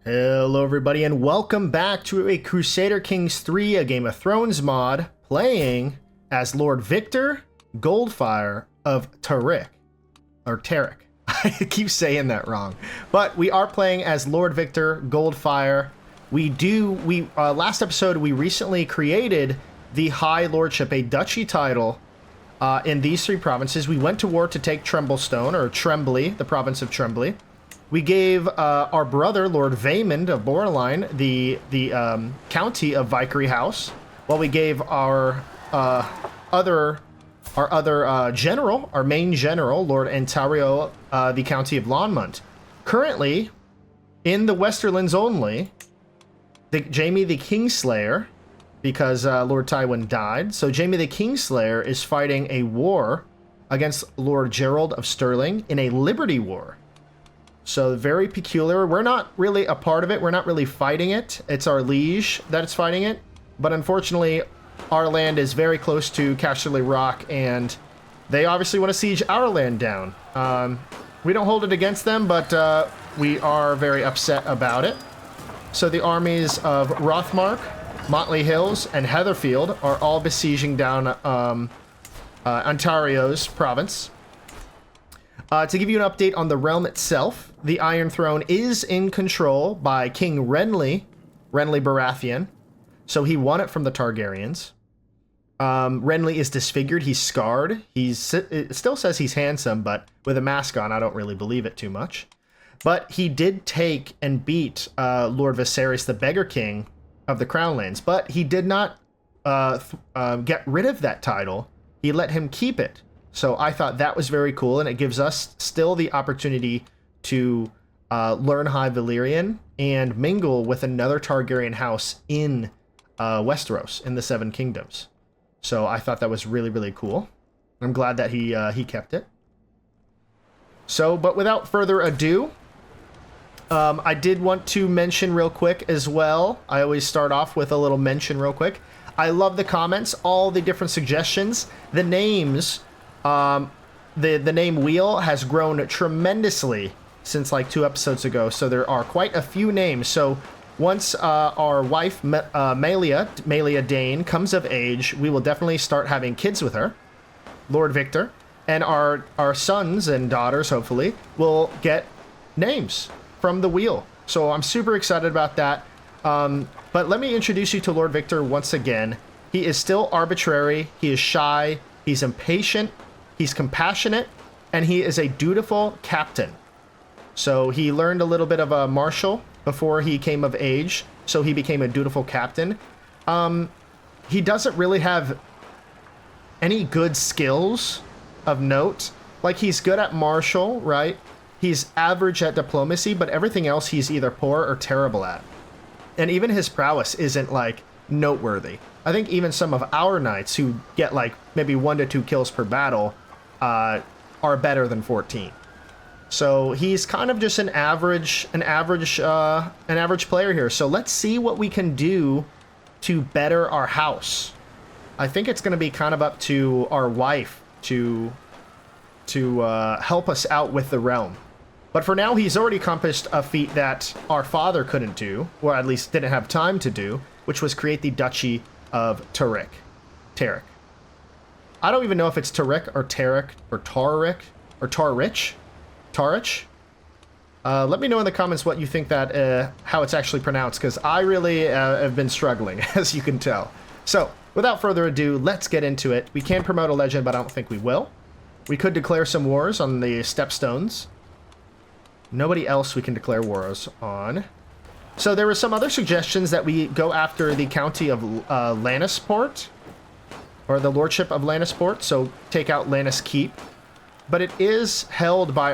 Hello everybody and welcome back to a Crusader Kings 3, a Game of Thrones mod, playing as Lord Victor Goldfyre of Tarik. Or Tarik. I keep saying that wrong. But we are playing as Lord Victor Goldfyre. Last episode we recently created the High Lordship, a duchy title in these three provinces. We went to war to take Tremblestone, or Trembly, the province of Trembly. We gave our brother, Lord Vaymond of Borderline, the county of Vickery House, while we gave our general, our main general, Lord Antario, the county of Lonmont. Currently, in the Westerlands only, Jaime the Kingslayer, because Lord Tywin died, so Jaime the Kingslayer is fighting a war against Lord Gerald of Stirling in a Liberty War. So very peculiar. We're not really a part of it. We're not really fighting it. It's our liege that's fighting it. But unfortunately, our land is very close to Casterly Rock, and they obviously want to siege our land down. We don't hold it against them, but we are very upset about it. So the armies of Rothmark, Motley Hills, and Heatherfield are all besieging down Ontario's province. To give you an update on the realm itself, the Iron Throne is in control by King Renly Baratheon. So he won it from the Targaryens. Renly is disfigured. He's scarred. It still says he's handsome, but with a mask on, I don't really believe it too much. But he did take and beat Lord Viserys, the Beggar King of the Crownlands. But he did not get rid of that title. He let him keep it. So I thought that was very cool, and it gives us still the opportunity to learn High Valyrian and mingle with another Targaryen house in Westeros, in the Seven Kingdoms. So I thought that was really, really cool. I'm glad that he kept it. So, but without further ado, I did want to mention real quick as well. I always start off with a little mention real quick. I love the comments, all the different suggestions, the names. The name wheel has grown tremendously since like 2 episodes ago, so there are quite a few names. So once our wife Malia Dane comes of age, we will definitely start having kids with her, Lord Victor, and our sons and daughters hopefully will get names from the wheel. So I'm super excited about that. But let me introduce you to Lord Victor once again. He is still arbitrary, he is shy, he's impatient, he's compassionate, and he is a dutiful captain. So he learned a little bit of a martial before he came of age, so he became a dutiful captain. He doesn't really have any good skills of note. Like, he's good at martial, right? He's average at diplomacy, but everything else he's either poor or terrible at. And even his prowess isn't, like, noteworthy. I think even some of our knights who get, like, maybe 1 to 2 kills per battle are better than 14. So he's kind of just an average player here. So let's see what we can do to better our house. I think it's going to be kind of up to our wife to help us out with the realm. But for now, he's already accomplished a feat that our father couldn't do, or at least didn't have time to do, which was create the Duchy of Tarik. I don't even know if it's Tarik or Tarik or Tarik or Tarich. Let me know in the comments what you think that how it's actually pronounced, because I really have been struggling, as you can tell. So without further ado, let's get into it. We can promote a legend, but I don't think we will. We could declare some wars on the Stepstones. Nobody else we can declare wars on. So there were some other suggestions that we go after the county of Lannisport, or the lordship of Lannisport, so take out Lannis Keep. But it is held by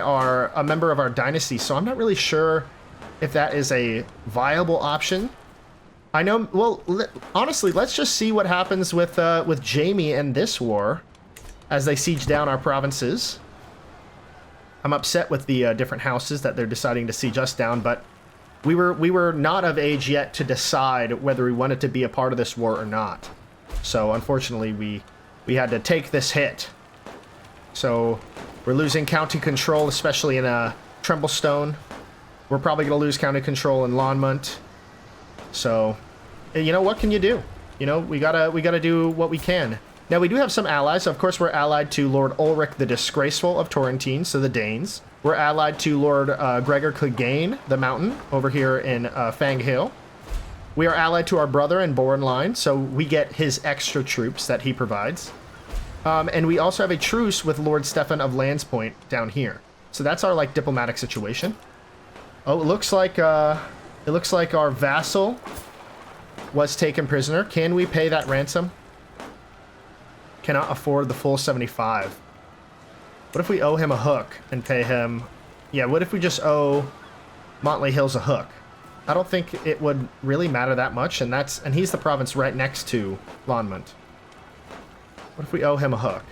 a member of our dynasty, so I'm not really sure if that is a viable option. I know, well, honestly, let's just see what happens with Jaime and this war as they siege down our provinces. I'm upset with the different houses that they're deciding to siege us down, but we were not of age yet to decide whether we wanted to be a part of this war or not. So unfortunately, we had to take this hit. So we're losing county control, especially in Tremblestone. We're probably going to lose county control in Lonmont. So, you know, what can you do? You know, we gotta do what we can. Now, we do have some allies. Of course, we're allied to Lord Ulrich the Disgraceful of Torrentine, so the Danes. We're allied to Lord Gregor Clegane, the Mountain, over here in Fang Hill. We are allied to our brother in Boren Line, so we get his extra troops that he provides. And we also have a truce with Lord Stefan of Landspoint down here. So that's our, like, diplomatic situation. Oh, it looks like our vassal was taken prisoner. Can we pay that ransom? Cannot afford the full 75. What if we owe him a hook and pay him... Yeah, what if we just owe Montley Hills a hook? I don't think it would really matter that much, and he's the province right next to Lonmont. What if we owe him a hook?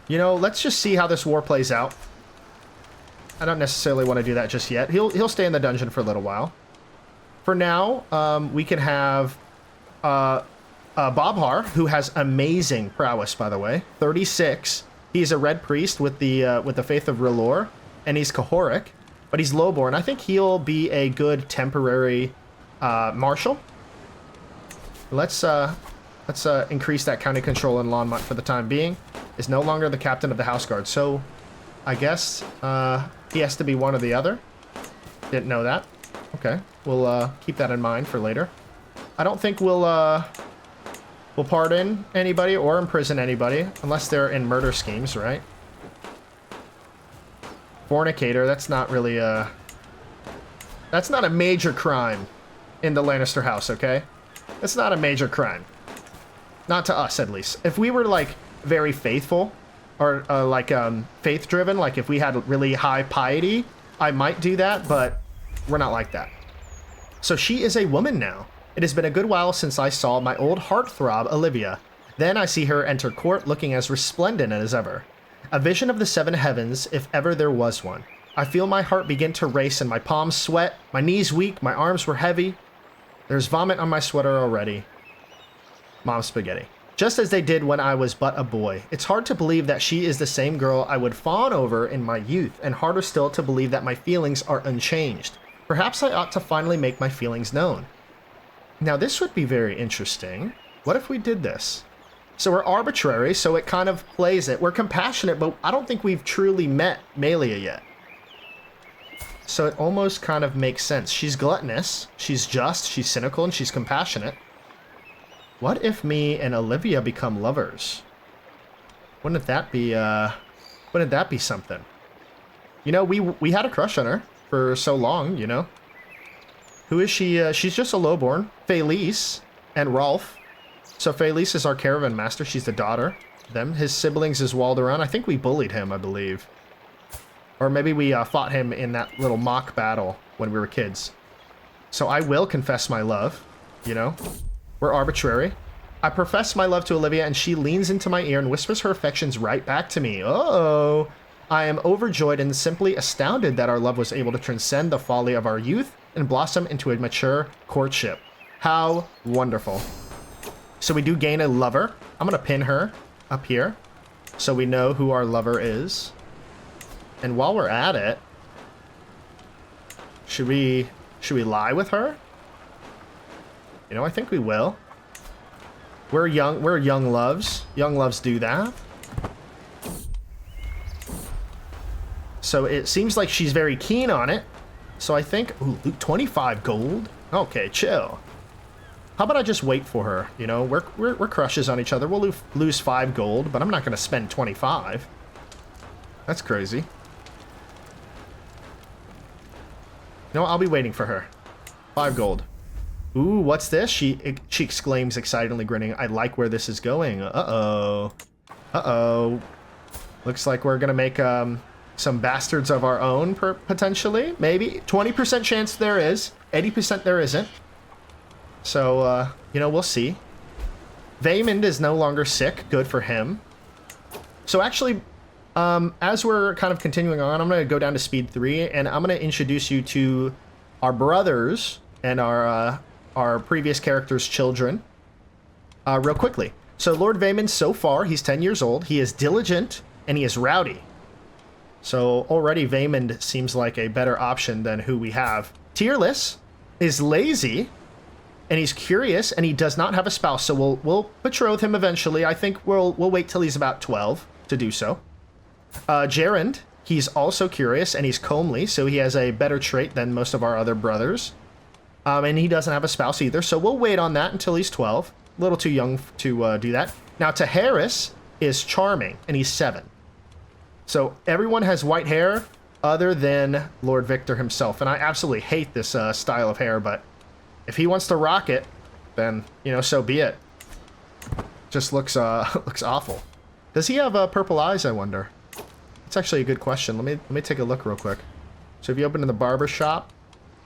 You know, let's just see how this war plays out. I don't necessarily want to do that just yet. He'll stay in the dungeon for a little while. For now, we can have Bobhar, who has amazing prowess, by the way. 36. He's a red priest with the faith of R'hllor, and he's Cahoric, but he's lowborn. I think he'll be a good temporary marshal. Let's increase that county control in Lonmont for the time being. Is no longer the captain of the House Guard, so I guess he has to be one or the other. Didn't know that. Okay, we'll keep that in mind for later. I don't think we'll pardon anybody or imprison anybody unless they're in murder schemes, right? Fornicator, that's not really that's not a major crime in the Lannister house, okay? It's not a major crime. Not to us, at least. If we were, like, very faithful, or, faith-driven, like if we had really high piety, I might do that, but we're not like that. So she is a woman now. It has been a good while since I saw my old heartthrob, Olyvia. Then I see her enter court looking as resplendent as ever. A vision of the seven heavens, if ever there was one. I feel my heart begin to race and my palms sweat, my knees weak, my arms were heavy. There's vomit on my sweater already. Mom spaghetti. Just as they did when I was but a boy. It's hard to believe that she is the same girl I would fawn over in my youth, and harder still to believe that my feelings are unchanged. Perhaps I ought to finally make my feelings known. Now this would be very interesting. What if we did this? So we're arbitrary, so it kind of plays it. We're compassionate, but I don't think we've truly met Melia yet. So it almost kind of makes sense. She's gluttonous, she's just, she's cynical, and she's compassionate. What if me and Olyvia become lovers? Wouldn't that be something? You know, we had a crush on her for so long, you know. Who is she? She's just a lowborn. Felice and Rolf. So Felice is our caravan master. She's the daughter. His siblings is Walderon. I think we bullied him, I believe. Or maybe we fought him in that little mock battle when we were kids. So I will confess my love, you know. We're arbitrary. I profess my love to Olyvia, and she leans into my ear and whispers her affections right back to me. Uh-oh. I am overjoyed and simply astounded that our love was able to transcend the folly of our youth and blossom into a mature courtship. How wonderful. So we do gain a lover. I'm going to pin her up here so we know who our lover is. And while we're at it, should we lie with her? You know, I think we will. We're young loves. Young loves do that. So it seems like she's very keen on it. So I think, ooh, 25 gold? Okay, chill. How about I just wait for her? You know, we're crushes on each other. We'll lose 5 gold, but I'm not going to spend 25. That's crazy. No, I'll be waiting for her. 5 gold. Ooh, what's this? She exclaims excitedly, grinning. I like where this is going. Uh-oh. Uh-oh. Looks like we're gonna make some bastards of our own, potentially. Maybe. 20% chance there is. 80% there isn't. So, you know, we'll see. Vaymond is no longer sick. Good for him. So actually, as we're kind of continuing on, I'm going to go down to speed 3, and I'm going to introduce you to our brothers and our previous characters' children real quickly. So Lord Vaymond, so far, he's 10 years old. He is diligent, and he is rowdy. So already Vaymond seems like a better option than who we have. Tearless is lazy, and he's curious, and he does not have a spouse, so we'll betroth him eventually. I think we'll wait till he's about 12 to do so. Gerund, he's also curious, and he's comely, so he has a better trait than most of our other brothers. And he doesn't have a spouse either, so we'll wait on that until he's 12. A little too young to do that. Now, Taharis is charming, and he's 7. So everyone has white hair other than Lord Victor himself, and I absolutely hate this style of hair, but if he wants to rock it, then, you know, so be it. Just looks looks awful. Does he have purple eyes, I wonder? It's actually a good question. Let me take a look real quick. So if you open in the barber shop,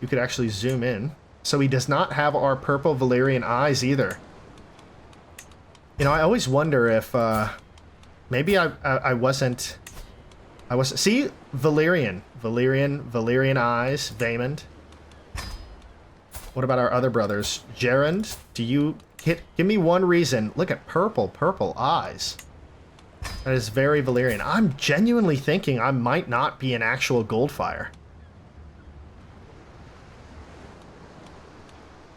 you could actually zoom in. So he does not have our purple Valyrian eyes either. You know, I always wonder if maybe I wasn't. See, Valyrian eyes, Vaymond. What about our other brothers? Gerund, give me one reason. Look at purple eyes. That is very Valyrian. I'm genuinely thinking I might not be an actual Goldfyre.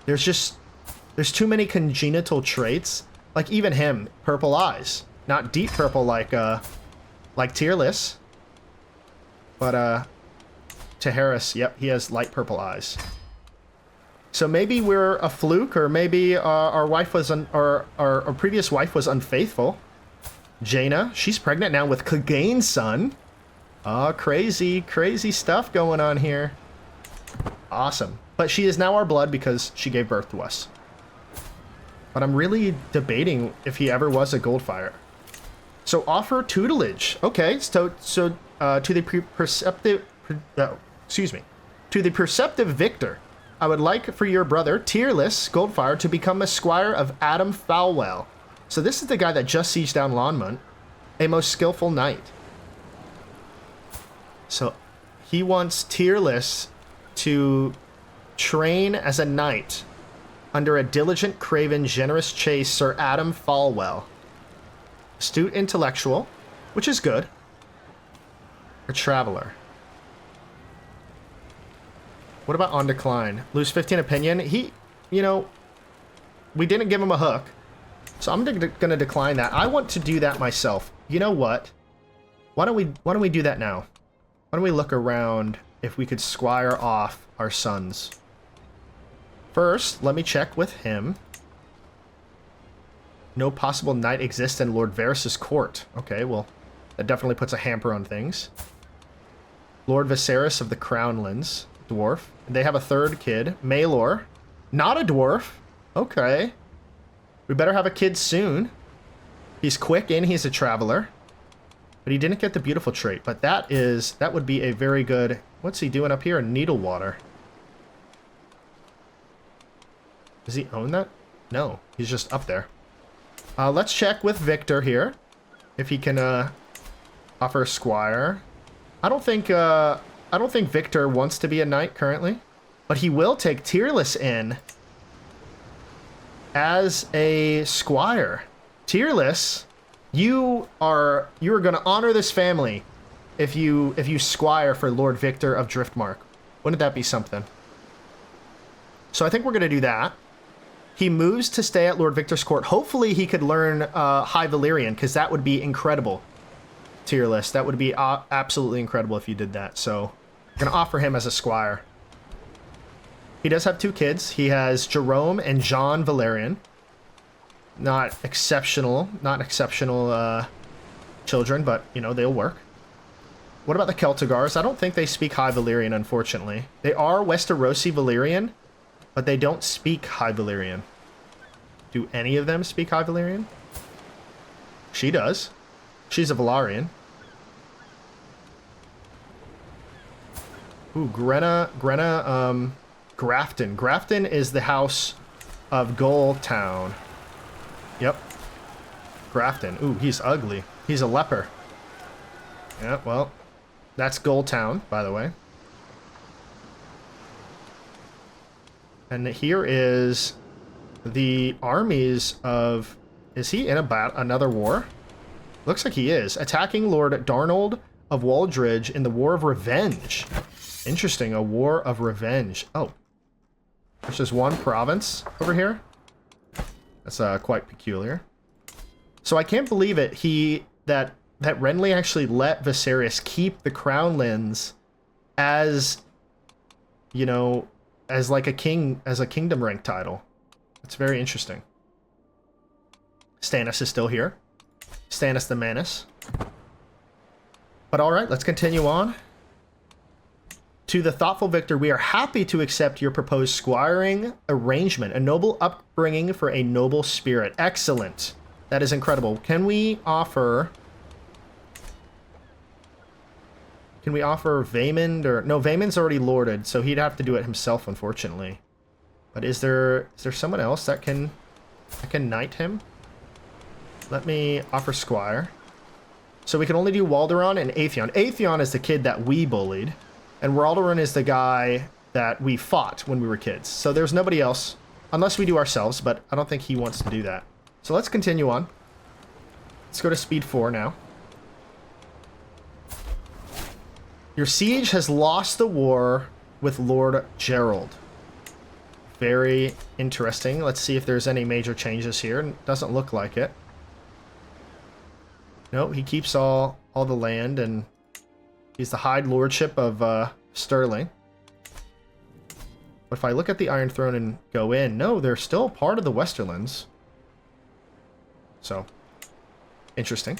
There's too many congenital traits. Like even him, purple eyes. Not deep purple like Tearless. But Taharis, yep, he has light purple eyes. So maybe we're a fluke, or maybe our wife was our previous wife was unfaithful. Jaina, she's pregnant now with Clegane's son. Oh, crazy stuff going on here. Awesome. But she is now our blood because she gave birth to us. But I'm really debating if he ever was a Goldfyre. So offer tutelage. Okay, so to the perceptive Victor, I would like for your brother, Tearless Goldfyre, to become a squire of Adam Falwell. So this is the guy that just sieged down Lonmont, a most skillful knight. So he wants Tearless to train as a knight under a diligent, craven, generous chase Sir Adam Falwell. Astute intellectual, which is good. A traveler. What about on decline? Lose 15 opinion. He, you know, we didn't give him a hook, so I'm gonna decline that. I want to do that myself. You know what? Why don't we do that now? Why don't we look around if we could squire off our sons? First, let me check with him. No possible knight exists in Lord Varys' court. Okay, well, that definitely puts a hamper on things. Lord Viserys of the Crownlands, dwarf. They have a third kid, Maelor. Not a dwarf. Okay. We better have a kid soon. He's quick and he's a traveler. But he didn't get the beautiful trait. But that would be a very good... What's he doing up here in Needlewater? Does he own that? No, he's just up there. Let's check with Victor here. If he can offer a squire. I don't think Victor wants to be a knight currently, but he will take Tearless in as a squire. Tearless, you are going to honor this family if you squire for Lord Victor of Driftmark. Wouldn't that be something? So I think we're going to do that. He moves to stay at Lord Victor's court. Hopefully he could learn High Valyrian, because that would be incredible. Tearless, that would be absolutely incredible if you did that. So I'm going to offer him as a squire. He does have 2 kids. He has Jerome and John Valerian. Not exceptional children, but, you know, they'll work. What about the Celtigars? I don't think they speak High Valyrian, unfortunately. They are Westerosi Valyrian, but they don't speak High Valyrian. Do any of them speak High Valyrian? She does. She's a Valyrian. Ooh, Grafton. Grafton is the house of Goldtown. Yep. Grafton. Ooh, he's ugly. He's a leper. Yeah, well, that's Goldtown, by the way. And here is the armies of... Is he in another war? Looks like he is. Attacking Lord Darnold of Waldridge in the War of Revenge. Interesting, a War of Revenge. Oh, there's just one province over here. That's quite peculiar. So I can't believe it. That Renly actually let Viserys keep the crown lands as, you know, as like a king, as a kingdom rank title. It's very interesting. Stannis is still here. Stannis the Manus. But all right, let's continue on. To the thoughtful victor, we are happy to accept your proposed squiring arrangement. A noble upbringing for a noble spirit. Excellent. That is incredible. Can we offer Vaemond or... No, Vaemond's already lorded, so he'd have to do it himself, unfortunately. But is there someone else that can knight him? Let me offer Squire. So we can only do Walderon and Atheon. Atheon is the kid that we bullied, and Walderon is the guy that we fought when we were kids. So there's nobody else, unless we do ourselves, but I don't think he wants to do that. So let's continue on. Let's go to speed 4 now. Your siege has lost the war with Lord Gerald. Very interesting. Let's see if there's any major changes here. Doesn't look like it. No, he keeps all the land, and he's the High Lordship of Sterling. But if I look at the Iron Throne and go in, no, they're still part of the Westerlands. So, interesting.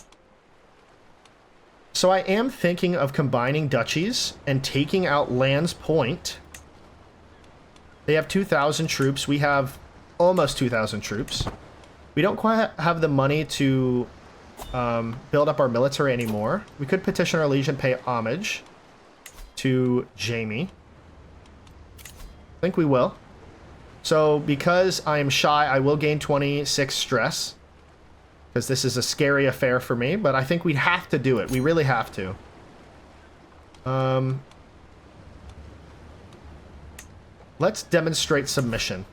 So I am thinking of combining duchies and taking out Land's Point. They have 2,000 troops. We have almost 2,000 troops. We don't quite have the money to build up our military anymore. We could petition our liege and pay homage to Jaime. I think we will. So because I am shy, I will gain 26 stress. Because this is a scary affair for me, but I think we'd have to do it. We really have to. Let's demonstrate submission.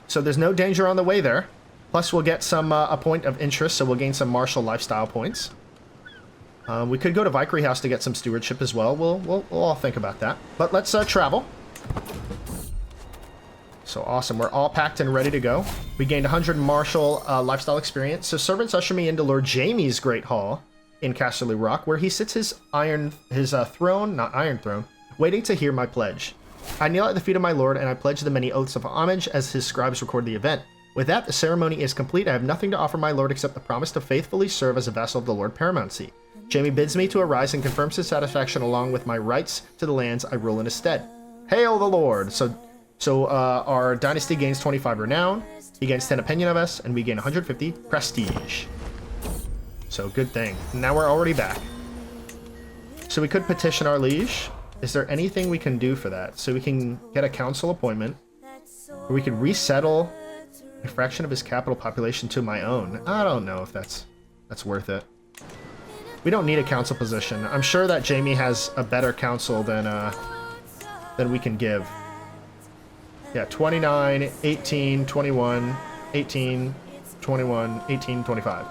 So there's no danger on the way there. Plus we'll get some a point of interest, so we'll gain some martial lifestyle points. We could go to Vickery House to get some stewardship as well. We'll all think about that. But let's travel. So awesome. We're all packed and ready to go. We gained 100 martial lifestyle experience. So servants usher me into Lord Jaime's Great Hall in Casterly Rock, where he sits his throne, not iron throne, waiting to hear my pledge. I kneel at the feet of my lord, and I pledge the many oaths of homage as his scribes record the event. With that, the ceremony is complete. I have nothing to offer my lord except the promise to faithfully serve as a vassal of the Lord Paramountcy. Jaime bids me to arise and confirms his satisfaction along with my rights to the lands I rule in his stead. Hail the Lord! So our dynasty gains 25 renown, he gains 10 opinion of us, and we gain 150 prestige. So good thing. Now we're already back. So we could petition our liege. Is there anything we can do for that? So we can get a council appointment, or we could resettle a fraction of his capital population to my own. I don't know if that's worth it. We don't need a council position. I'm sure that Jaime has a better council than we can give. Yeah, 29, 18, 21, 18, 21, 18, 25.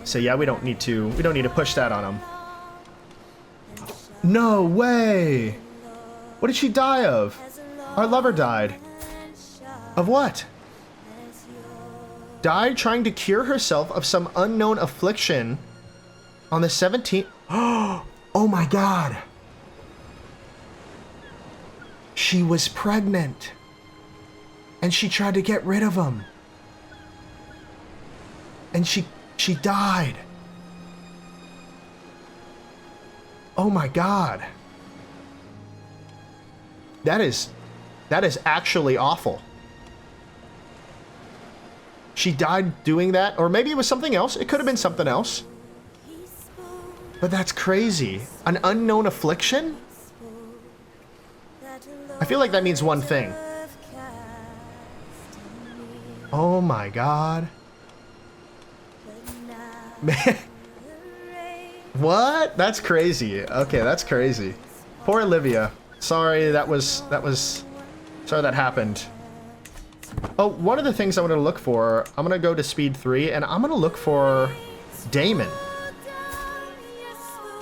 So yeah, we don't need to push that on him. No way! What did she die of? Our lover died. Of what? Died trying to cure herself of some unknown affliction on the 17th. Oh my god! She was pregnant. And she tried to get rid of him. And she died. Oh my god. That is actually awful. She died doing that, or maybe it was something else. It could have been something else. But that's crazy. An unknown affliction? I feel like that means one thing. Oh my god. Man. What? That's crazy. Okay, that's crazy. Poor Olyvia. Sorry, sorry that happened. Oh, one of the things I want to look for, I'm going to go to speed 3, and I'm going to look for Daemon.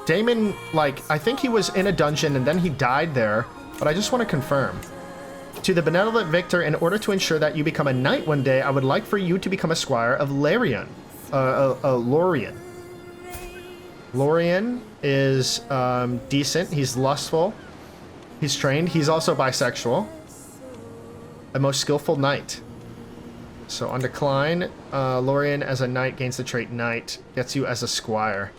Daemon, like, I think he was in a dungeon and then he died there, but I just want to confirm. To the benevolent victor, in order to ensure that you become a knight one day, I would like for you to become a squire of Lorien. Lorien. Lorien is decent. He's lustful. He's trained. He's also bisexual. A most skillful knight. So on decline, Lorien as a knight gains the trait knight, gets you as a squire.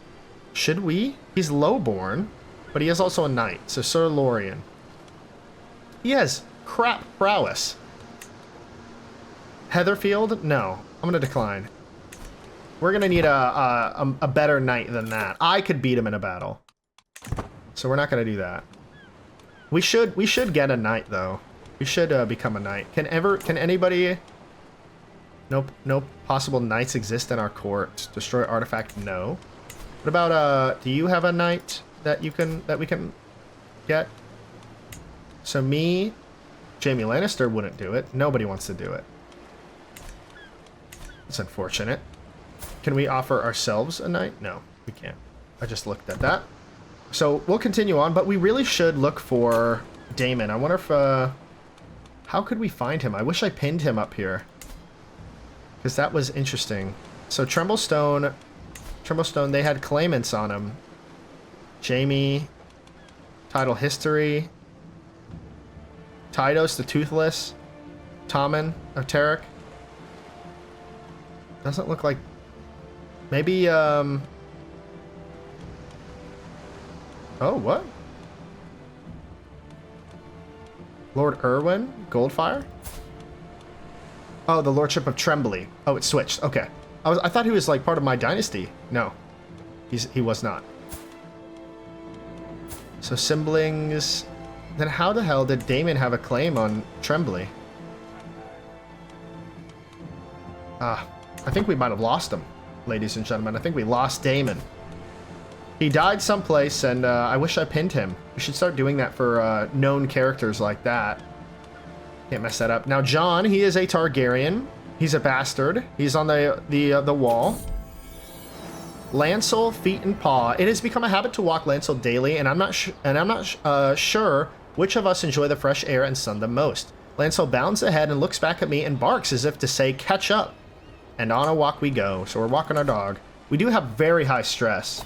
Should we? He's lowborn, but he is also a knight. So Sir Lorien. He has crap prowess. Heatherfield? No. I'm going to decline. We're going to need a better knight than that. I could beat him in a battle. So we're not going to do that. We should get a knight, though. We should become a knight. Can anybody... No possible knights exist in our court. Destroy artifact? No. What about, do you have a knight that we can get? So me, Jaime Lannister wouldn't do it. Nobody wants to do it. It's unfortunate. Can we offer ourselves a knight? No, we can't. I just looked at that. So we'll continue on, but we really should look for Daemon. I wonder if, how could we find him? I wish I pinned him up here, because that was interesting. So Tremblestone, they had claimants on him. Jaime, title history, Tydos the Toothless, Tommen of Tarek. Doesn't look like... Maybe, Oh, what? Lord Erwin? Goldfyre? Oh, the Lordship of Trembly. Oh, it switched. Okay. I thought he was, like, part of my dynasty. No. He was not. So, Symblings... Then how the hell did Daemon have a claim on Trembly? I think we might have lost him, ladies and gentlemen. I think we lost Daemon. He died someplace, and I wish I pinned him. We should start doing that for known characters like that. Can't mess that up. Now, Jon, he is a Targaryen. He's a bastard. He's on the wall. Lancel, feet and paw. It has become a habit to walk Lancel daily, and I'm not sure which of us enjoy the fresh air and sun the most. Lancel bounds ahead and looks back at me and barks as if to say, catch up. And on a walk we go. So we're walking our dog. We do have very high stress.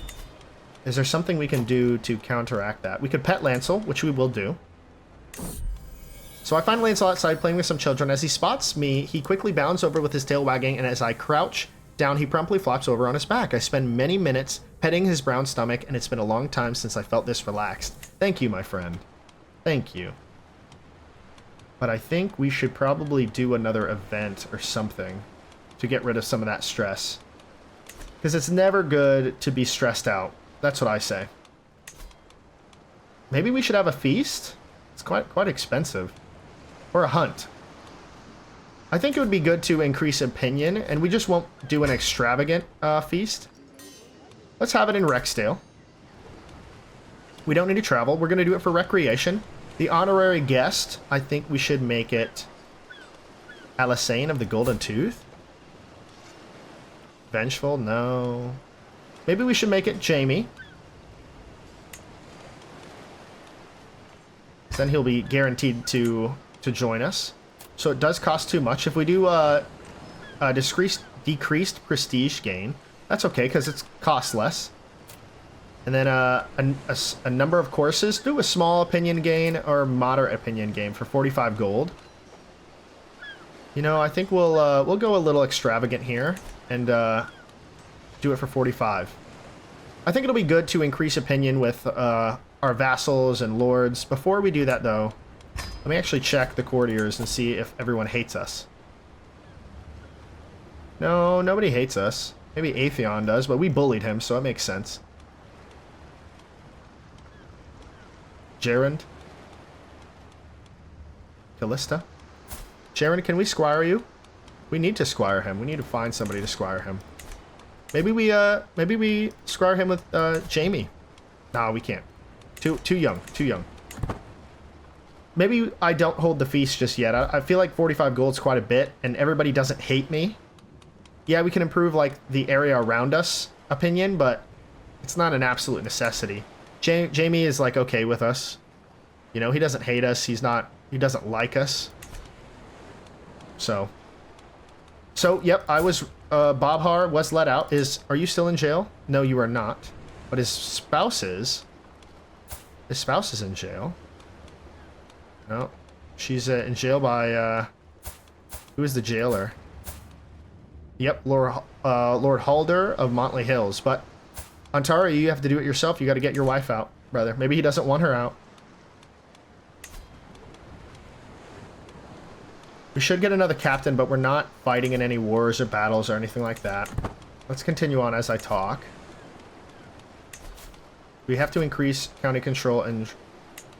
Is there something we can do to counteract that? We could pet Lancel, which we will do. So I find Lancel outside playing with some children. As he spots me, he quickly bounds over with his tail wagging, and as I crouch down, he promptly flops over on his back. I spend many minutes petting his brown stomach, and it's been a long time since I felt this relaxed. Thank you, my friend. Thank you. But I think we should probably do another event or something to get rid of some of that stress. Because it's never good to be stressed out. That's what I say. Maybe we should have a feast? It's quite expensive. Or a hunt. I think it would be good to increase opinion, and we just won't do an extravagant feast. Let's have it in Rexdale. We don't need to travel. We're going to do it for recreation. The honorary guest, I think we should make it Alysanne of the Golden Tooth. Vengeful? No. Maybe we should make it Jaime. Then he'll be guaranteed to join us. So it does cost too much. If we do decreased prestige gain, that's okay because it costs less. And then a number of courses. Do a small opinion gain or moderate opinion gain for 45 gold. You know, I think we'll go a little extravagant here and do it for 45. I think it'll be good to increase opinion with our vassals and lords. Before we do that, though, let me actually check the courtiers and see if everyone hates us. No, nobody hates us. Maybe Atheon does, but we bullied him, so it makes sense. Gerund. Callista. Gerund, can we squire you? We need to squire him. We need to find somebody to squire him. Maybe we squire him with Jaime. Nah, we can't. Too young. Too young. Maybe I don't hold the feast just yet. I feel like 45 gold's quite a bit, and everybody doesn't hate me. Yeah, we can improve, like, the area around us opinion, but It's not an absolute necessity. Jamie is like okay with us. You know, he doesn't hate us. He doesn't like us. So, yep, I was, Bobhar was let out. Are you still in jail? No, you are not. But his spouse is. His spouse is in jail. No, she's in jail by, who is the jailer? Yep, Lord Halder of Montley Hills. But, Antara, you have to do it yourself. You got to get your wife out, brother. Maybe he doesn't want her out. We should get another captain, but we're not fighting in any wars or battles or anything like that. Let's continue on as I talk. We have to increase county control and...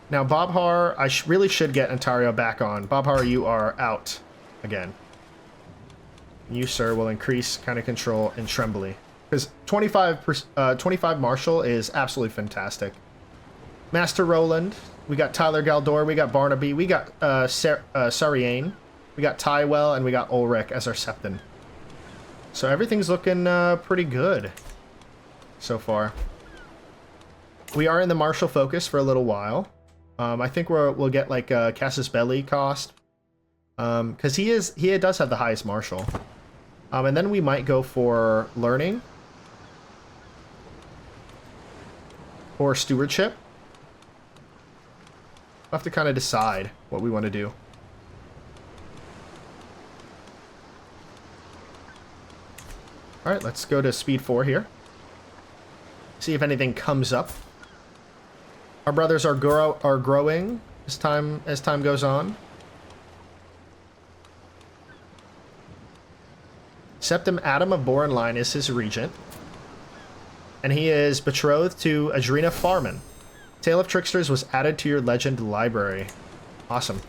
Now, Bobhar, I really should get Ontario back on. Bobhar, you are out again. You, sir, will increase county control in Trembley. Because 25 Marshal is absolutely fantastic. Master Roland, we got Tyler Galdor, we got Barnaby, we got Sariane. We got Tywell, and we got Ulrich as our Septon. So everything's looking pretty good so far. We are in the martial focus for a little while. I think we'll get like Casus Belli cost. Because he does have the highest martial. And then we might go for learning. Or stewardship. We'll have to kind of decide what we want to do. Alright, let's go to speed 4 here. See if anything comes up. Our brothers are growing as time goes on. Septim Adam of Borenline is his regent. And he is betrothed to Adrena Farman. Tale of Tricksters was added to your legend library. Awesome.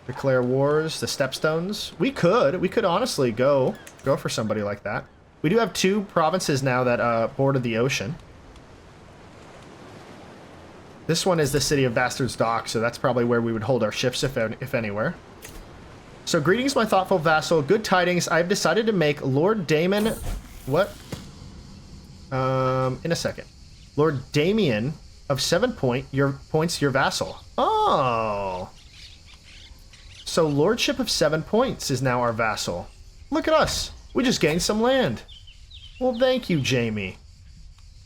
Declare wars, the Stepstones. We could honestly go for somebody like that. We do have 2 provinces now that border the ocean. This one is the city of Bastard's Dock, so that's probably where we would hold our ships if anywhere. So greetings, my thoughtful vassal. Good tidings. I've decided to make Lord Damon... What? In a second. Lord Damien of 7 points your vassal. Oh... So Lordship of 7 points is now our vassal. Look at us. We just gained some land. Well, thank you, Jamie.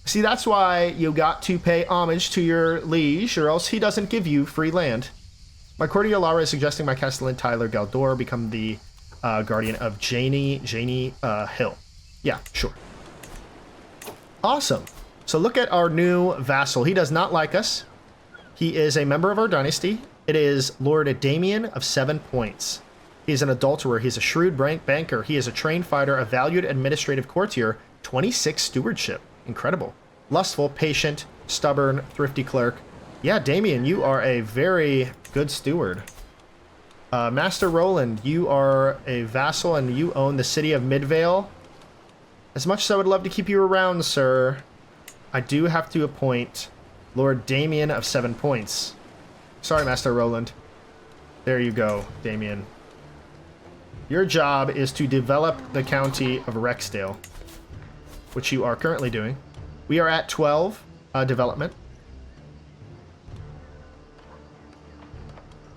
See, that's why you got to pay homage to your liege, or else he doesn't give you free land. My courtier Lara is suggesting my castellan Tyler Galdor become the guardian of Janie Hill. Yeah, sure. Awesome. So look at our new vassal. He does not like us. He is a member of our dynasty. It is Lord Damien of 7 points. He's an adulterer. He's a shrewd banker. He is a trained fighter, a valued administrative courtier, 26 stewardship. Incredible. Lustful, patient, stubborn, thrifty clerk. Yeah, Damien, you are a very good steward. Master Roland, you are a vassal and you own the city of Midvale. As much as I would love to keep you around, sir, I do have to appoint Lord Damien of 7 points. Sorry, Master Roland. There you go, Damien. Your job is to develop the county of Rexdale, which you are currently doing. We are at 12 development.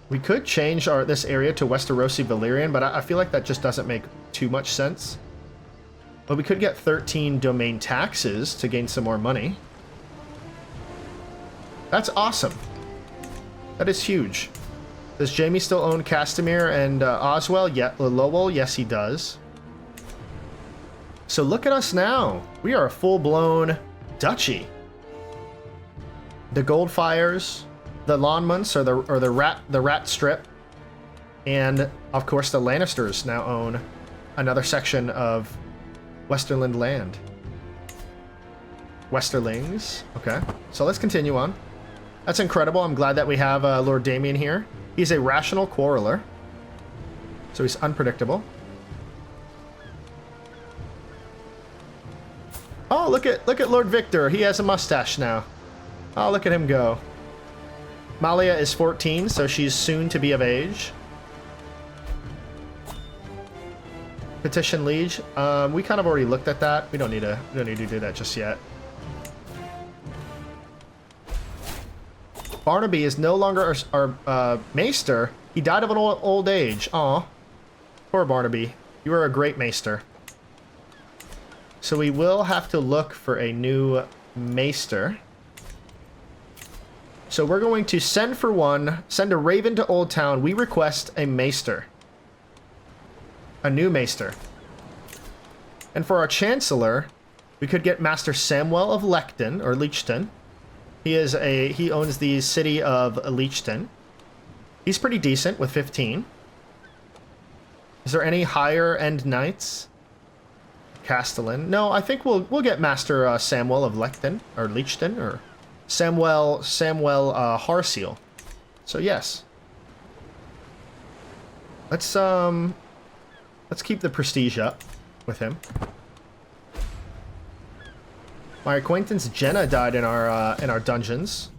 We could change this area to Westerosi Valyrian, but I feel like that just doesn't make too much sense. But we could get 13 domain taxes to gain some more money. That's awesome. That is huge. Does Jamie still own Castamere and Oswell? Yeah, Lowell? Yes, he does. So look at us now. We are a full-blown duchy. The Goldfyres, the Lawnmonts, or the rat strip, and of course the Lannisters now own another section of Westerland land. Westerlings. Okay, so let's continue on. That's incredible. I'm glad that we have Lord Damien here. He's a rational quarreler, so he's unpredictable. Oh, look at Lord Victor. He has a mustache now. Oh, look at him go. Malia is 14, so she's soon to be of age. Petition Liege. We kind of already looked at that. We don't need to do that just yet. Barnaby is no longer our maester. He died of an old age. Aw. Poor Barnaby. You were a great maester. So we will have to look for a new maester. So we're going to send for one. Send a raven to Old Town. We request a maester. A new maester. And for our chancellor, we could get Master Samwell of Lecton, or Leechton. He owns the city of Leechton. He's pretty decent with 15. Is there any higher end knights? Castellan. No, I think we'll get Master Samwell of Lecton, or Leechton, or Samwell Harseal. So yes. Let's keep the prestige up with him. My acquaintance Jenna died in our dungeons.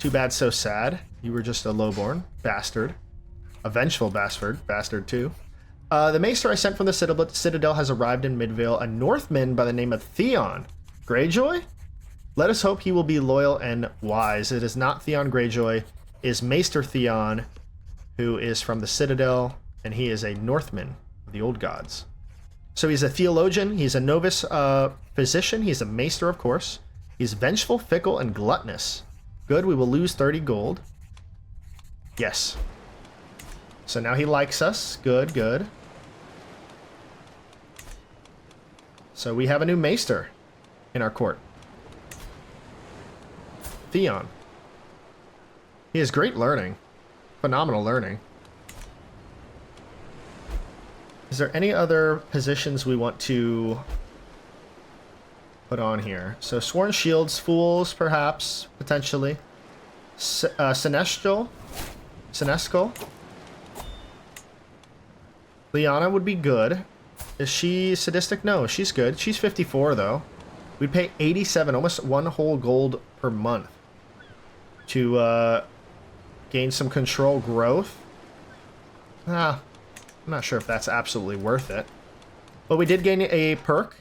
Too bad, so sad. You were just a lowborn bastard, a vengeful bastard too. The maester I sent from the Citadel has arrived in Midvale. A Northman by the name of Theon Greyjoy. Let us hope he will be loyal and wise. It is not Theon Greyjoy. It is Maester Theon, who is from the Citadel, and he is a Northman of the old gods. So he's a theologian, he's a novice physician, he's a maester, of course. He's vengeful, fickle, and gluttonous. Good, we will lose 30 gold. Yes. So now he likes us. Good, good. So we have a new maester in our court. Theon. He has great learning. Phenomenal learning. Is there any other positions we want to put on here? So Sworn Shields, Fools, perhaps, potentially. Senescal. Liana would be good. Is she sadistic? No, she's good. She's 54, though. We'd pay 87, almost 1 whole gold per month to gain some control growth. I'm not sure if that's absolutely worth it. But we did gain a perk.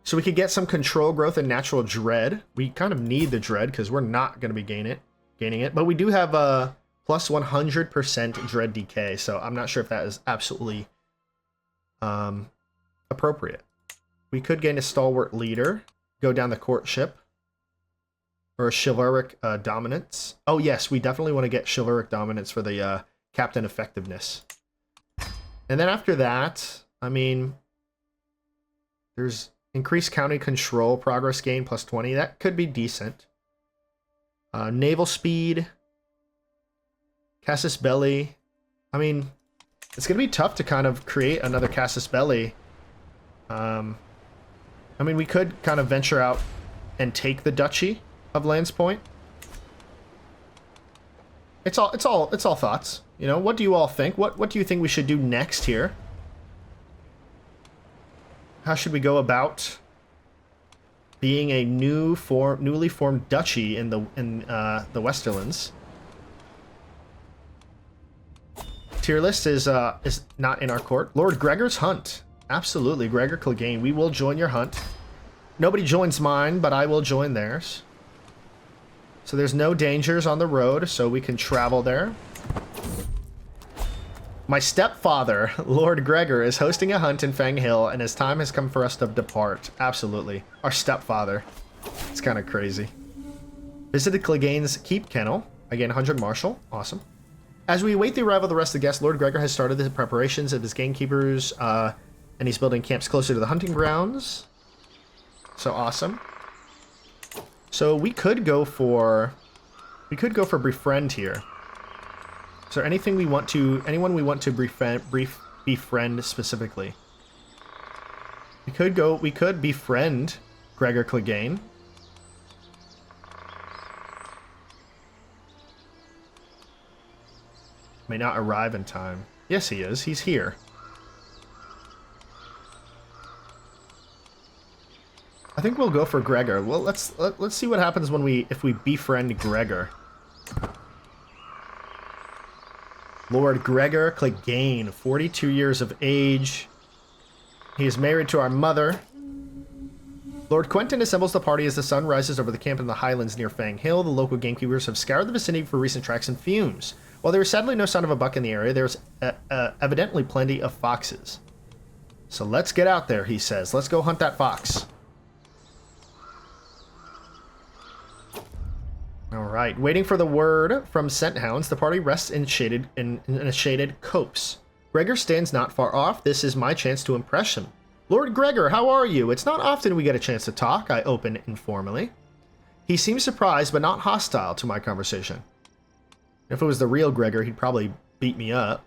So we could get some control growth and natural dread. We kind of need the dread because we're not going to be gaining it. But we do have a plus 100% dread decay. So I'm not sure if that is absolutely appropriate. We could gain a stalwart leader. Go down the courtship. Or a chivalric dominance. Oh yes, we definitely want to get chivalric dominance for the captain effectiveness. And then after that, I mean, there's increased county control, progress gain plus 20. That could be decent. Naval speed. Casus Belli. I mean, it's going to be tough to kind of create another Casus Belli. I mean, we could kind of venture out and take the duchy of Lands Point. It's all thoughts. You know, what do you all think? What do you think we should do next here? How should we go about being a newly formed duchy in the Westerlands? Tier list is not in our court. Lord Gregor's hunt. Absolutely, Gregor Clegane. We will join your hunt. Nobody joins mine, but I will join theirs. So there's no dangers on the road, so we can travel there. My stepfather, Lord Gregor, is hosting a hunt in Fang Hill, and his time has come for us to depart. Absolutely. Our stepfather. It's kind of crazy. Visited Clegane's Keep Kennel. Again, 100 Marshal. Awesome. As we await the arrival of the rest of the guests, Lord Gregor has started the preparations of his gamekeepers, and he's building camps closer to the hunting grounds. So awesome. So we could go for befriend here. Is there anything we want to, anyone we want to befriend specifically? We could befriend Gregor Clegane. May not arrive in time. Yes, he is. He's here. I think we'll go for Gregor. Well, let's see what happens when if we befriend Gregor. Lord Gregor Clegane, 42 years of age. He is married to our mother. Lord Quentin assembles the party as the sun rises over the camp in the highlands near Fang Hill. The local gamekeepers have scoured the vicinity for recent tracks and fumes. While there is sadly no sign of a buck in the area, there's evidently plenty of foxes. So let's get out there, he says. Let's go hunt that fox. Alright, waiting for the word from scent hounds, the party rests in a shaded copse. Gregor stands not far off. This is my chance to impress him. Lord Gregor, how are you? It's not often we get a chance to talk, I open informally. He seems surprised but not hostile to my conversation. If it was the real Gregor, he'd probably beat me up.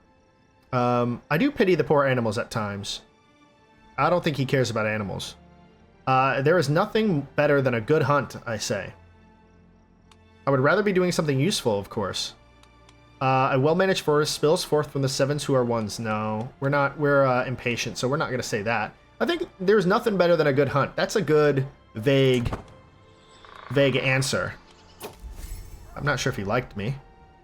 I do pity the poor animals at times. I don't think he cares about animals. There is nothing better than a good hunt, I say. I would rather be doing something useful, of course. A well-managed forest spills forth from the sevens who are ones. No, we're not. We're impatient, so we're not going to say that. I think there's nothing better than a good hunt. That's a good, vague answer. I'm not sure if he liked me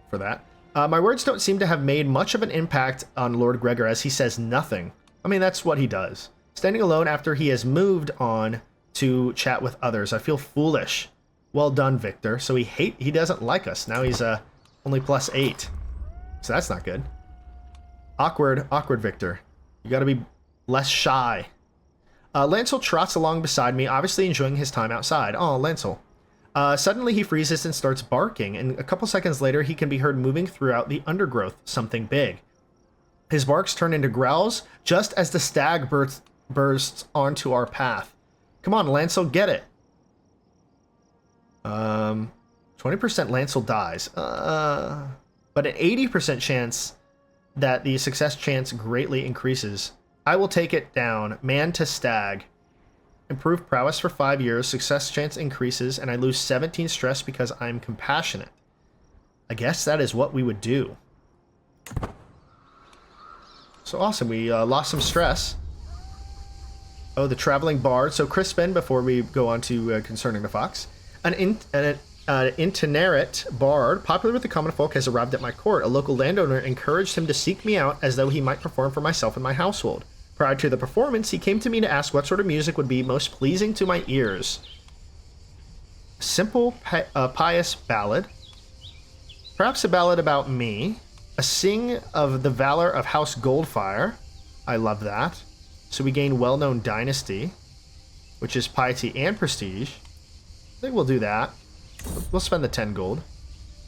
for that. My words don't seem to have made much of an impact on Lord Gregor, as he says nothing. I mean, that's what he does. Standing alone after he has moved on to chat with others. I feel foolish. Well done, Victor. So he doesn't like us. Now he's only +8. So that's not good. Awkward Victor. You gotta be less shy. Lancel trots along beside me, obviously enjoying his time outside. Oh, Lancel. Suddenly he freezes and starts barking, and a couple seconds later he can be heard moving throughout the undergrowth, something big. His barks turn into growls just as the stag bursts onto our path. Come on, Lancel, get it. 20% Lancel dies. But an 80% chance that the success chance greatly increases. I will take it down. Man to stag. Improve prowess for 5 years. Success chance increases, and I lose 17 stress because I'm compassionate. I guess that is what we would do. So awesome. We lost some stress. Oh, the traveling bard. So Crispin, before we go on to Concerning the Fox. An itinerant bard, popular with the common folk, has arrived at my court. A local landowner encouraged him to seek me out as though he might perform for myself and my household. Prior to the performance, he came to me to ask what sort of music would be most pleasing to my ears. Simple, pious ballad. Perhaps a ballad about me. A sing of the valor of House Goldfyre. I love that. So we gain well-known dynasty, which is piety and prestige. I think we'll do that. We'll spend the 10 gold.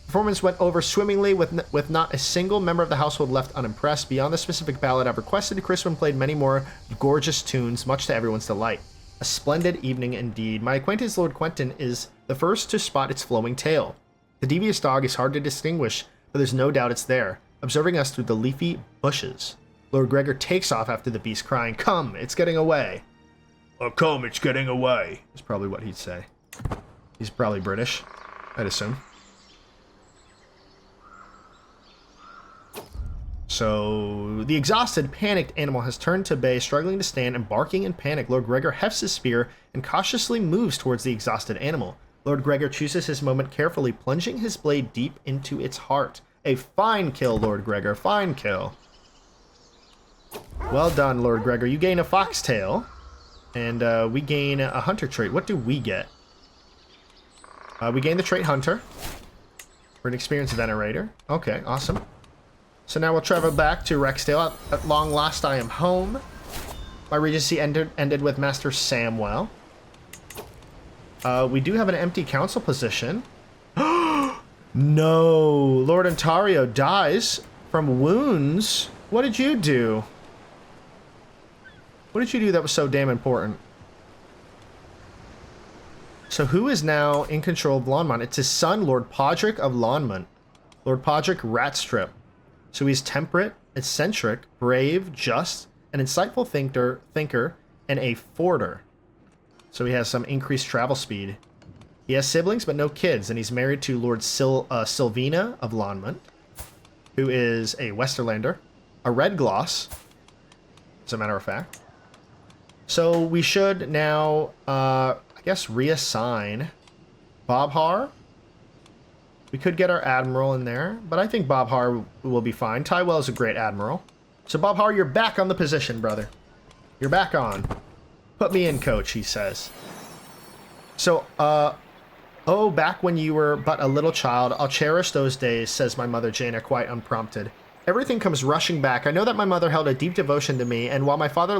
Performance went over swimmingly with not a single member of the household left unimpressed. Beyond the specific ballad I've requested, Crispin played many more gorgeous tunes, much to everyone's delight. A splendid evening indeed. My acquaintance Lord Quentin is the first to spot its flowing tail. The devious dog is hard to distinguish, but there's no doubt it's there, observing us through the leafy bushes. Lord Gregor takes off after the beast, crying, "Come, it's getting away." "Come, it's getting away," is probably what he'd say. He's probably British, I'd assume. So, the exhausted, panicked animal has turned to bay, struggling to stand and barking in panic. Lord Gregor hefts his spear and cautiously moves towards the exhausted animal. Lord Gregor chooses his moment carefully, plunging his blade deep into its heart. A fine kill, Lord Gregor, fine kill. Well done, Lord Gregor. You gain a foxtail, and we gain a hunter trait. What do we get? We gain the trait Hunter. We're an experienced Venerator. Okay, awesome. So now we'll travel back to Rexdale. At long last, I am home. My regency ended with Master Samwell. We do have an empty council position. No! Lord Ontario dies from wounds. What did you do? What did you do that was so damn important? So who is now in control of Lawnmont? It's his son, Lord Podrick of Lawnmont. Lord Podrick Ratstrip. So he's temperate, eccentric, brave, just, an insightful thinker, and a forder. So he has some increased travel speed. He has siblings, but no kids, and he's married to Lord Sylvina of Lawnmont, who is a Westerlander, a red gloss, as a matter of fact. So we should now, I guess, reassign Bobhar We could get our admiral in there, but I think Bob Har will be fine. Tywell is a great admiral. So Bob Har, you're back on the position, brother. You're back on. Put me in, coach, he says. So, oh, back when you were but a little child, I'll cherish those days, says my mother Jaina, quite unprompted. Everything comes rushing back. I know that my mother held a deep devotion to me, and while my father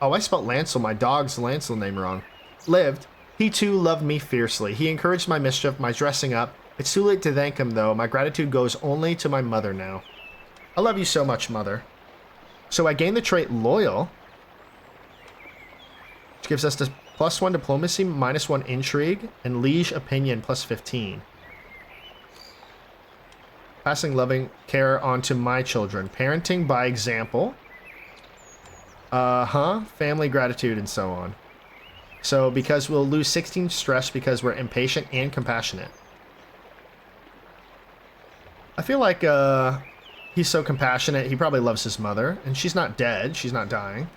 oh, I spelled Lancel, my dog's Lancel name wrong, lived, he too loved me fiercely. He encouraged my mischief, my dressing up. It's too late to thank him, though. My gratitude goes only to my mother now. I love you so much, mother. So I gained the trait Loyal, which gives us the +1 diplomacy, -1 intrigue, and liege opinion +15. Passing loving care on to my children. Parenting by example. Family gratitude and so on. So because we'll lose 16 stress because we're impatient and compassionate. I feel like he's so compassionate, he probably loves his mother. And she's not dead, she's not dying.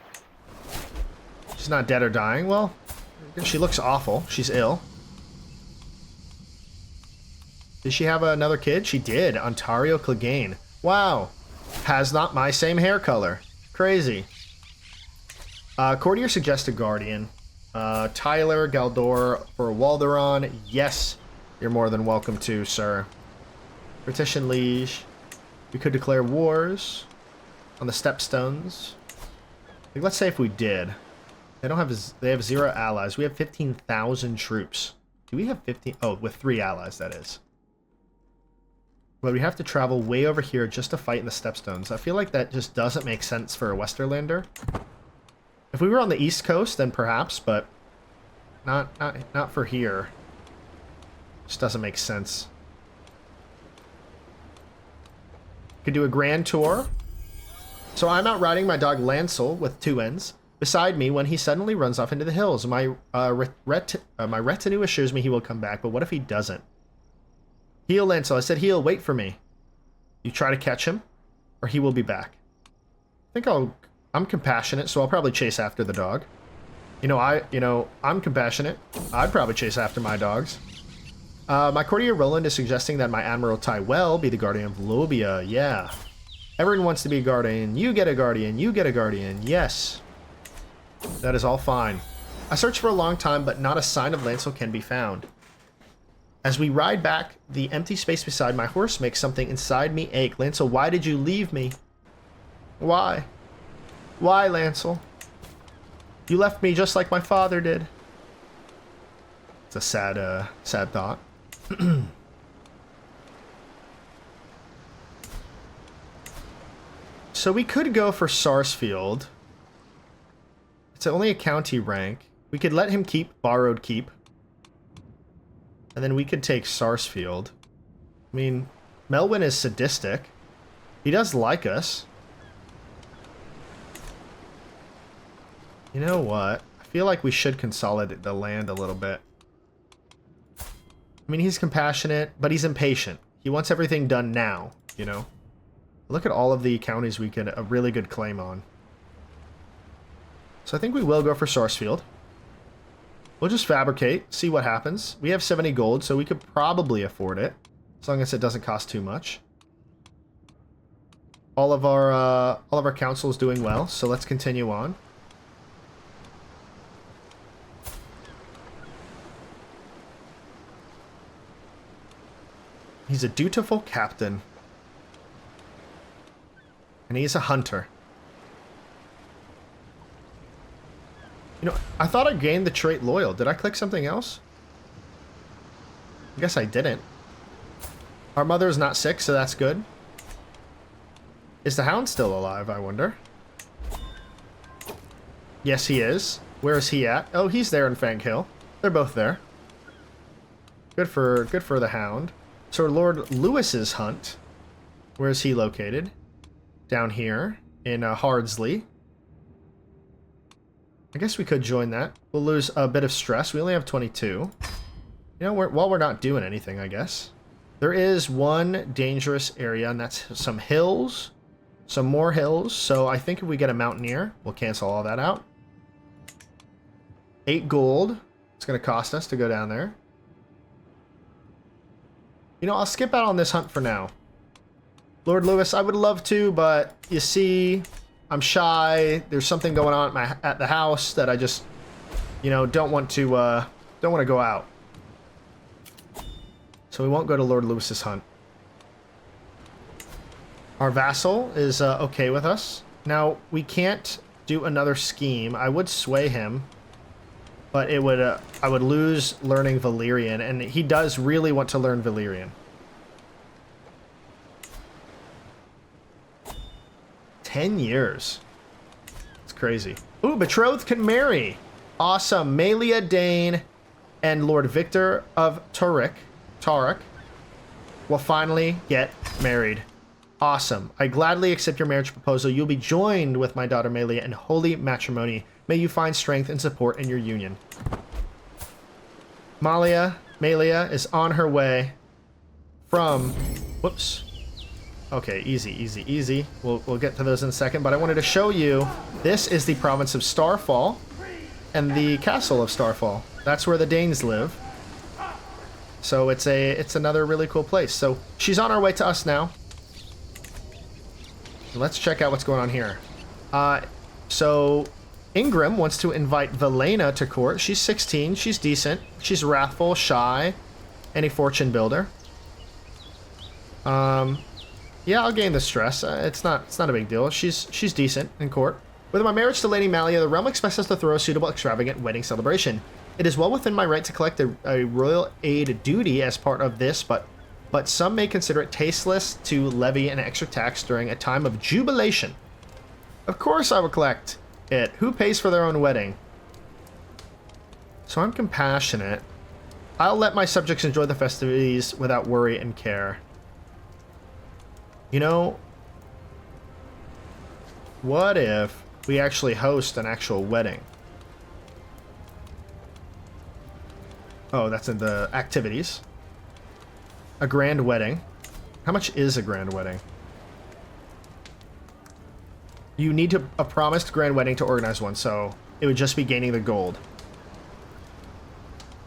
She's not dead or dying. Well, she looks awful. She's ill. Did she have another kid? She did. Ontario Clegane. Wow. Has not my same hair color. Crazy. Courtier suggests a guardian. Tyler Galdor for Walderon. Yes, you're more than welcome to, sir. Petition liege. We could declare wars on the stepstones. Like, let's say if we did. They have 0 allies. We have 15,000 troops. Do we have 15? Oh, with 3 allies, that is. But we have to travel way over here just to fight in the stepstones. I feel like that just doesn't make sense for a Westerlander. If we were on the East Coast, then perhaps, but not for here. Just doesn't make sense. Could do a grand tour. So I'm out riding my dog Lancel with 2 N's beside me when he suddenly runs off into the hills. My retinue assures me he will come back, but what if he doesn't? Heel, Lancel. I said heel, wait for me. You try to catch him, or he will be back. I think I'm compassionate, so I'll probably chase after the dog. I'm compassionate. I'd probably chase after my dogs. My courtier Roland is suggesting that my Admiral Tywell be the guardian of Olyvia. Yeah. Everyone wants to be a guardian. You get a guardian. You get a guardian. Yes. That is all fine. I searched for a long time, but not a sign of Lancel can be found. As we ride back, the empty space beside my horse makes something inside me ache. Lancel, why did you leave me? Why? Why, Lancel? You left me just like my father did. It's a sad thought. So we could go for Sarsfield. It's only a county rank. We could let him keep Borrowed Keep. And then we could take Sarsfield. I mean, Melwyn is sadistic. He does like us. You know what? I feel like we should consolidate the land a little bit. I mean, he's compassionate, but he's impatient. He wants everything done now, you know? Look at all of the counties we could a really good claim on. So I think we will go for Sarsfield. We'll just fabricate, see what happens. We have 70 gold, so we could probably afford it, as long as it doesn't cost too much. All of our council is doing well, so let's continue on. He's a dutiful captain. And he's a hunter. You know, I thought I gained the trait Loyal. Did I click something else? I guess I didn't. Our mother is not sick, so that's good. Is the Hound still alive, I wonder? Yes, he is. Where is he at? Oh, he's there in Fang Hill. They're both there. Good for the Hound. So Lord Lewis's hunt. Where is he located? Down here in Hardsley. I guess we could join that. We'll lose a bit of stress. We only have 22. You know, while we're not doing anything, I guess. There is one dangerous area, and that's some hills. Some more hills. So I think if we get a Mountaineer, we'll cancel all that out. 8 gold. It's going to cost us to go down there. You know, I'll skip out on this hunt for now. Lord Lewis, I would love to, but you see, I'm shy. There's something going on at the house that I just, you know, don't want to go out. So we won't go to Lord Lewis's hunt. Our vassal is okay with us. Now, we can't do another scheme. I would sway him, but it would I would lose learning Valyrian, and he does really want to learn Valyrian. 10 years. It's crazy. Ooh, betrothed can marry. Awesome. Malia Dane and Lord Victor of Tarek will finally get married. Awesome. I gladly accept your marriage proposal. You'll be joined with my daughter Malia in holy matrimony. May you find strength and support in your union. Malia is on her way from... Whoops. Okay, easy. We'll get to those in a second, but I wanted to show you, this is the province of Starfall and the castle of Starfall. That's where the Danes live. So it's another really cool place. So she's on her way to us now. Let's check out what's going on here. So Ingram wants to invite Valena to court. She's 16. She's decent. She's wrathful, shy, and a fortune builder. Yeah, I'll gain the stress. It's not a big deal. She's decent in court. With my marriage to Lady Malia, the realm expects us to throw a suitable, extravagant wedding celebration. It is well within my right to collect a royal aid duty as part of this, but some may consider it tasteless to levy an extra tax during a time of jubilation. Of course I will collect it. Who pays for their own wedding? So I'm compassionate. I'll let my subjects enjoy the festivities without worry and care. You know, what if we actually host an actual wedding? Oh, that's in the activities. A grand wedding. How much is a grand wedding? You need a promised grand wedding to organize one, so it would just be gaining the gold.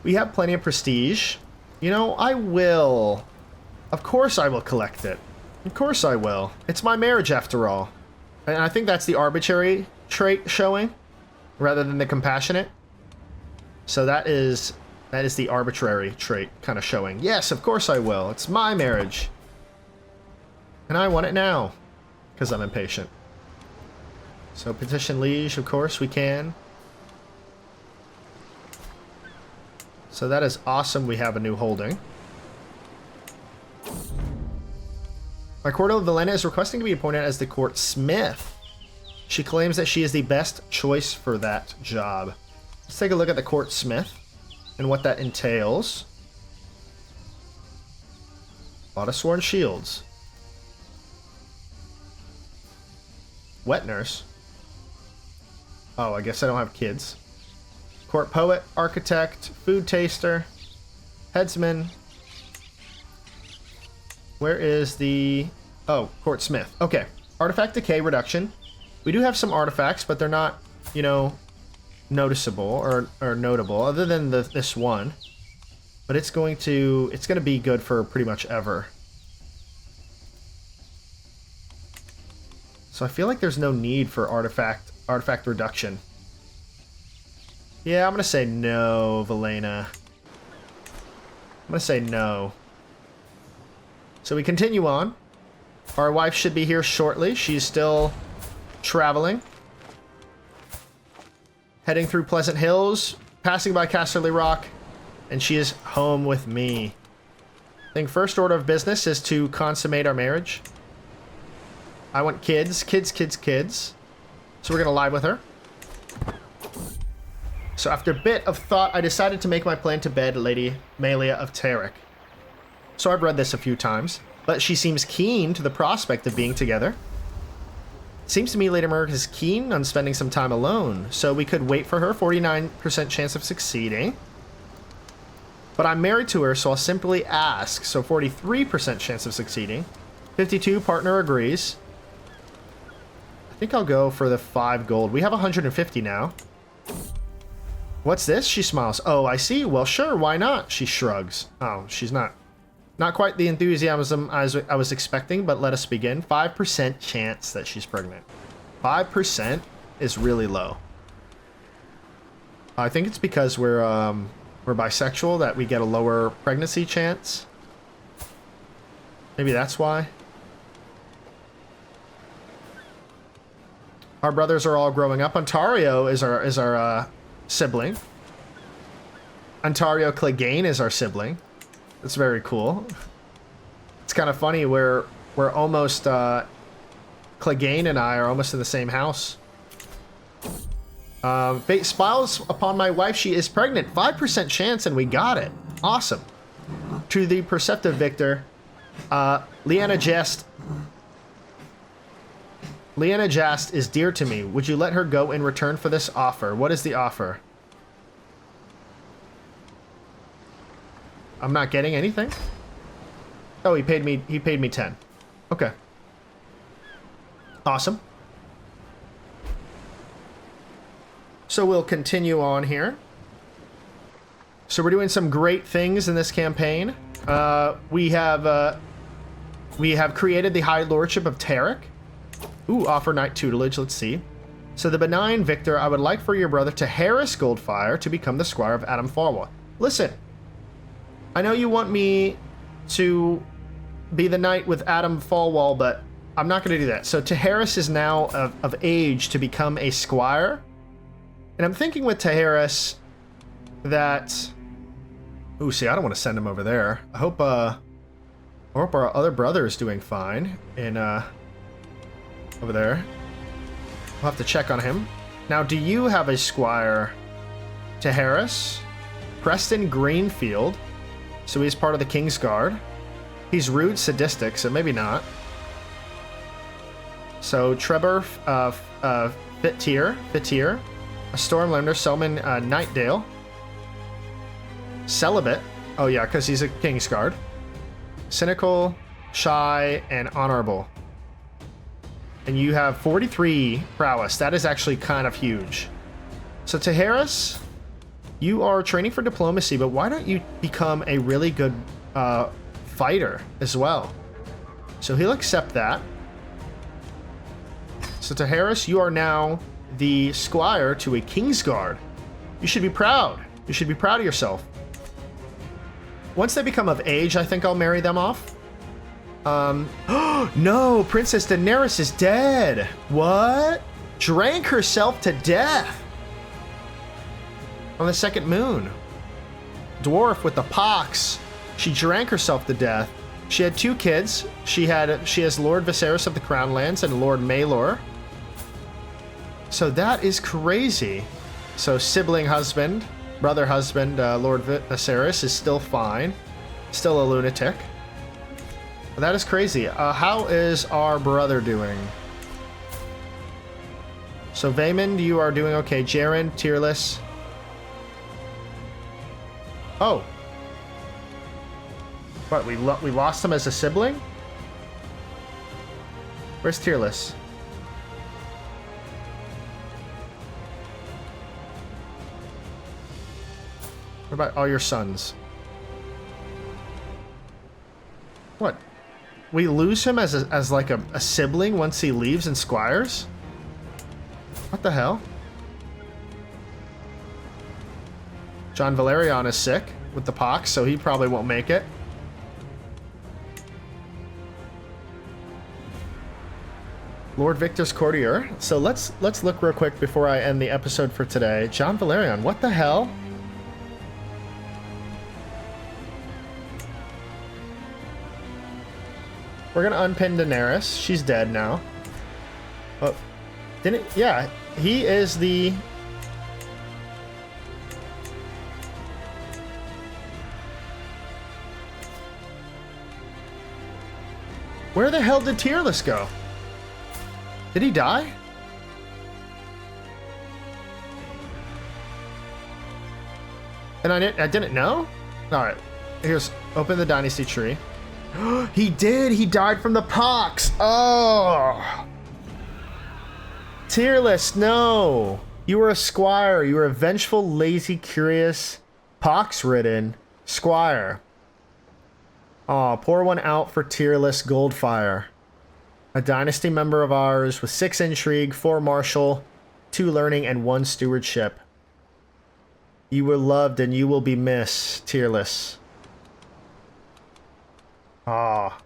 We have plenty of prestige. You know, I will. Of course I will collect it. Of course I will. It's my marriage after all. And I think that's the arbitrary trait showing rather than the compassionate. So that is the arbitrary trait kind of showing. Yes, of course I will. It's my marriage. And I want it now because I'm impatient. So petition liege, of course we can. So that is awesome. We have a new holding. My court of Valena is requesting to be appointed as the court smith. She claims that she is the best choice for that job. Let's take a look at the court smith and what that entails. A lot of sworn shields. Wet nurse. Oh, I guess I don't have kids. Court poet, architect, food taster, headsman. Where is the... Oh, court smith. Okay. Artifact decay reduction. We do have some artifacts, but they're not, you know, noticeable or notable other than this one. But it's going to be good for pretty much ever. So I feel like there's no need for artifact reduction. Yeah, I'm going to say no, Valena. I'm going to say no. So we continue on. Our wife should be here shortly. She's still traveling. Heading through Pleasant Hills, passing by Casterly Rock, and she is home with me. I think first order of business is to consummate our marriage. I want kids. So we're going to lie with her. So after a bit of thought, I decided to make my plan to bed Lady Malia of Tarek. So I've read this a few times, but she seems keen to the prospect of being together. Seems to me Lady Merrick is keen on spending some time alone, so we could wait for her. 49% chance of succeeding. But I'm married to her, so I'll simply ask. So 43% chance of succeeding. 52, partner agrees. I think I'll go for the 5 gold. We have 150 now. What's this? She smiles. Oh, I see. Well, sure, why not? She shrugs. Oh, she's not Not quite the enthusiasm I was expecting, but let us begin. 5% chance that she's pregnant. 5% is really low. I think it's because we're bisexual that we get a lower pregnancy chance. Maybe that's why. Our brothers are all growing up. Ontario is our sibling. Ontario Clegane is our sibling. That's very cool. It's kind of funny. We're almost Clegane and I are almost in the same house. Fate smiles upon my wife. She is pregnant. 5% chance, and we got it. Awesome. To the perceptive victor, Lyanna Jast is dear to me. Would you let her go in return for this offer? What is the offer? I'm not getting anything. Oh, he paid me 10. Okay. Awesome. So we'll continue on here. So we're doing some great things in this campaign. We have created the High Lordship of Tarek. Ooh, offer knight tutelage. Let's see. So the benign victor, I would like for your brother to harass Goldfyre to become the squire of Adam Falwell. Listen, I know you want me to be the knight with Adam Falwell, but I'm not going to do that. So Taharis is now of age to become a squire. And I'm thinking with Taharis that... Ooh, see, I don't want to send him over there. I hope our other brother is doing fine in, over there. We'll have to check on him. Now, do you have a squire? Taharis? Preston Greenfield. So he's part of the King's Guard. He's rude, sadistic, so maybe not. So Trebor, Fitir, a Stormlander, Selman Nightdale. Celibate. Oh yeah, because he's a King's Guard. Cynical, shy, and honorable. And you have 43 prowess. That is actually kind of huge. So Taharis, you are training for diplomacy, but why don't you become a really good fighter as well? So he'll accept that. So Taharis, you are now the squire to a Kingsguard. You should be proud. You should be proud of yourself. Once they become of age, I think I'll marry them off. No, Princess Daenerys is dead. What? Drank herself to death on the second moon. Dwarf with the pox. She drank herself to death. She had 2 kids. She has Lord Viserys of the Crownlands and Lord Maelor. So that is crazy. So sibling husband, brother husband, Lord Viserys is still fine. Still a lunatic. But that is crazy. How is our brother doing? So Vaemond, you are doing okay. Jaren, Tearless. Oh. What, we lost him as a sibling? Where's Tearless? What about all your sons? What? We lose him as like a sibling once he leaves in Squires? What the hell? John Valerian is sick with the pox, so he probably won't make it. Lord Victor's courtier. So let's look real quick before I end the episode for today. John Valerian, what the hell? We're gonna unpin Daenerys. She's dead now. Oh, yeah, he is the... Where the hell did Tearless go? Did he die? And I didn't know? Alright, here's, open the dynasty tree. He did! He died from the pox! Oh! Tearless, no! You were a squire. You were a vengeful, lazy, curious, pox-ridden squire. Aw, pour one out for tierless Goldfyre. A dynasty member of ours with 6 intrigue, 4 martial, 2 learning, and 1 stewardship. You were loved and you will be missed, tierless. Aw.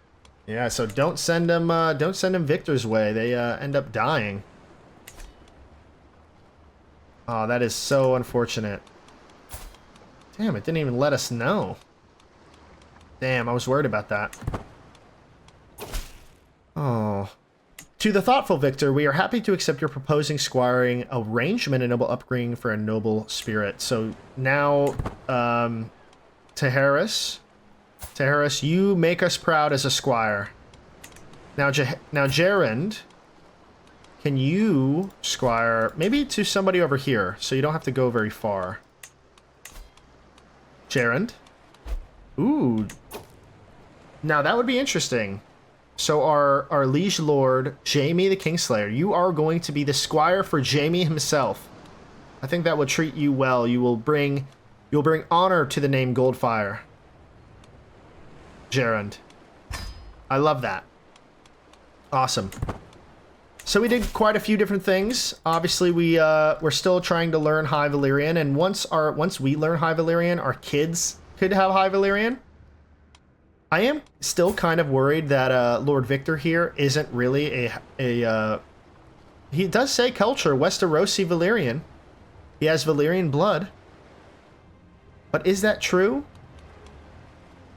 Yeah, so don't send them Victor's way. They end up dying. Oh, that is so unfortunate. Damn, it didn't even let us know. Damn, I was worried about that. Oh. To the thoughtful Victor, we are happy to accept your proposing squiring arrangement and noble upbringing for a noble spirit. So now, Teharis, you make us proud as a squire. Now, Gerend, can you squire maybe to somebody over here, so you don't have to go very far. Gerend. Ooh. Now that would be interesting. So our liege lord, Jaime the Kingslayer, you are going to be the squire for Jaime himself. I think that would treat you well. You'll bring honor to the name Goldfyre. Gerend. I love that. Awesome. So we did quite a few different things. Obviously, we're still trying to learn High Valyrian, and once we learn High Valyrian, our kids could have High Valyrian. I am still kind of worried that Lord Victor here isn't really he does say culture, Westerosi Valyrian. He has Valyrian blood. But is that true?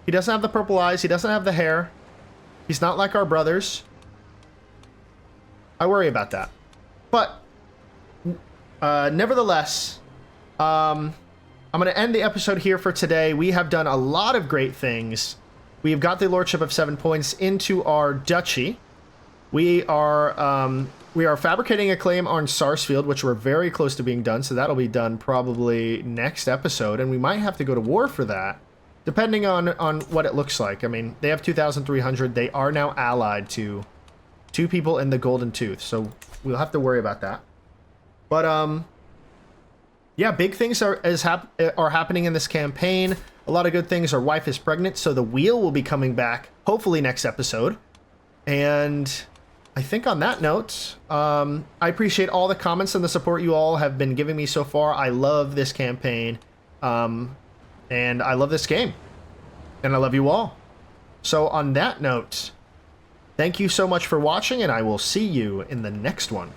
He doesn't have the purple eyes, he doesn't have the hair. He's not like our brothers. I worry about that. But nevertheless, I'm going to end the episode here for today. We have done a lot of great things. We have got the Lordship of 7 points into our duchy. We are fabricating a claim on Sarsfield, which we're very close to being done, so that'll be done probably next episode, and we might have to go to war for that, depending on what it looks like. I mean, they have 2,300. They are now allied to 2 people in the Golden Tooth, so we'll have to worry about that. But, yeah, big things are happening in this campaign. A lot of good things. Our wife is pregnant, so the wheel will be coming back, hopefully next episode. And I think on that note, I appreciate all the comments and the support you all have been giving me so far. I love this campaign, and I love this game, and I love you all. So on that note, thank you so much for watching, and I will see you in the next one.